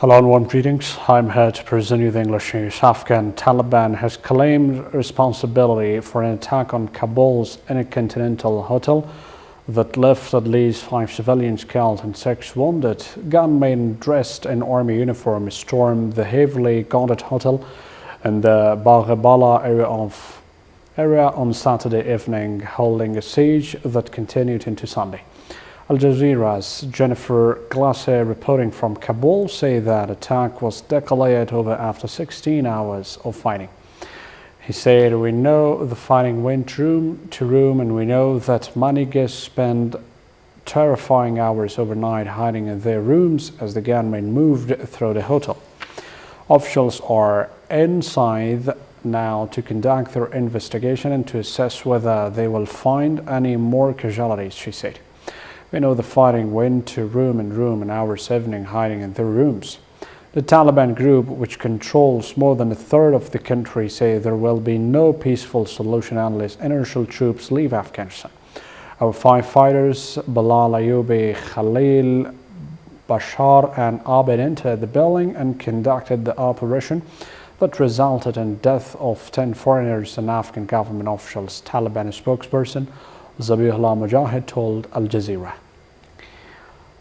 Hello and warm greetings. I'm here to present you the English news. Afghan Taliban has claimed responsibility for an attack on Kabul's Intercontinental Hotel that left at least 5 civilians killed and 6 wounded. Gunmen dressed in army uniform stormed the heavily guarded hotel in the Baghabala area on Saturday evening, holding a siege that continued into Sunday. Al Jazeera's Jennifer Glasse, reporting from Kabul, say that attack was declared over after 16 hours of fighting. He said, "We know the fighting went room to room, and we know that many guests spent terrifying hours overnight hiding in their rooms as the gunmen moved through the hotel. Officials are inside now to conduct their investigation and to assess whether they will find any more casualties," she said. "We know the fighting went to room and hours evening hiding in their rooms." The Taliban group, which controls more than a third of the country, say there will be no peaceful solution unless international troops leave Afghanistan. Our 5 fighters, Bilal Ayubi, Khalil, Bashar and Abed, entered the building and conducted the operation that resulted in death of 10 foreigners and Afghan government officials, Taliban spokesperson Zabihullah Mujahid told Al Jazeera.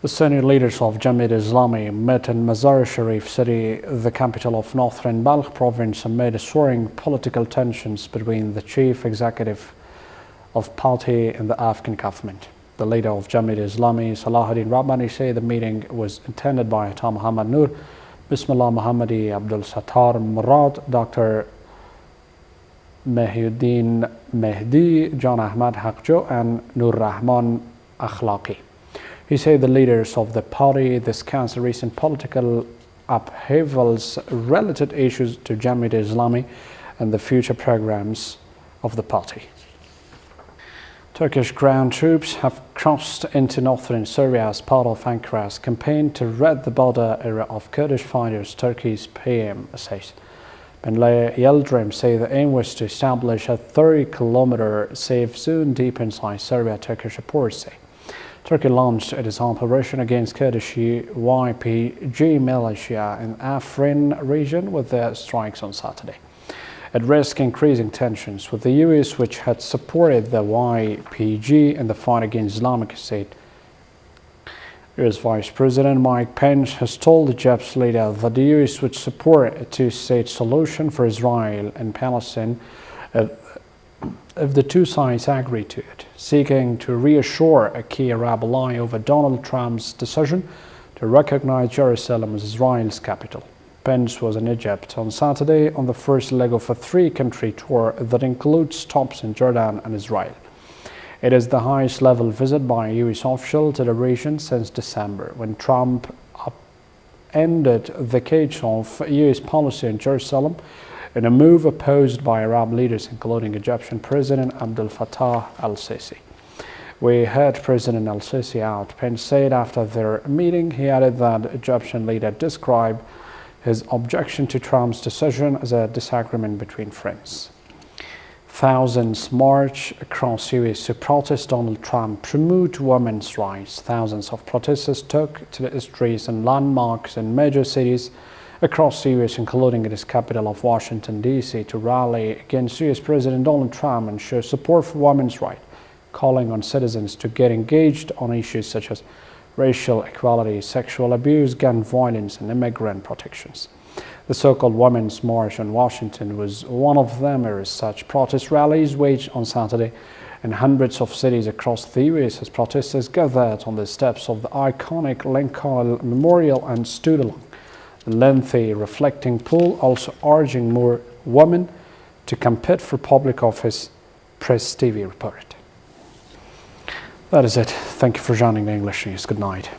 The senior leaders of Jamaat-e-Islami met in Mazar-e-Sharif city, the capital of northern Balkh province, amid soaring political tensions between the chief executive of party and the Afghan government. The leader of Jamaat-e-Islami, Salahuddin Rabbani, said the meeting was attended by Ata Muhammad Noor, Bismillah Muhammadi, Abdul Sattar Murad, Dr. Mehiuddin Mehdi, John Ahmad Haqjo and Nur Rahman Akhlaqi. He said the leaders of the party discussed recent political upheavals, related issues to Jamaat-e-Islami and the future programs of the party. Turkish ground troops have crossed into northern Syria as part of Ankara's campaign to rid the border area of Kurdish fighters, Turkey's PM says. Binali Yildirim say the aim was to establish a 30-kilometer safe zone deep inside Syria, Turkish reports say. Turkey launched its operation against Kurdish YPG militia in Afrin region with their strikes on Saturday. It risked increasing tensions with the US, which had supported the YPG in the fight against Islamic State. US Vice President Mike Pence has told Egypt's leader that the US would support a 2-state solution for Israel and Palestine if the two sides agree to it, seeking to reassure a key Arab ally over Donald Trump's decision to recognize Jerusalem as Israel's capital. Pence was in Egypt on Saturday on the first leg of a 3-country tour that includes stops in Jordan and Israel. It is the highest level visit by a US official to the region since December, when Trump ended the decades of US policy in Jerusalem in a move opposed by Arab leaders, including Egyptian President Abdel Fattah al-Sisi. "We heard President al-Sisi out," Pence said after their meeting. He added that the Egyptian leader described his objection to Trump's decision as a disagreement between friends. Thousands march across US to protest Donald Trump promote women's rights. Thousands of protesters took to the streets and landmarks in major cities across the US, including its capital of Washington, D.C., to rally against US President Donald Trump and show support for women's rights, calling on citizens to get engaged on issues such as racial equality, sexual abuse, gun violence, and immigrant protections. The so-called Women's March on Washington was one of them, as such protest rallies waged on Saturday in hundreds of cities across the US as protesters gathered on the steps of the iconic Lincoln Memorial and stood along the lengthy reflecting pool, also urging more women to compete for public office, Press TV reported. That is it. Thank you for joining the English News. Good night.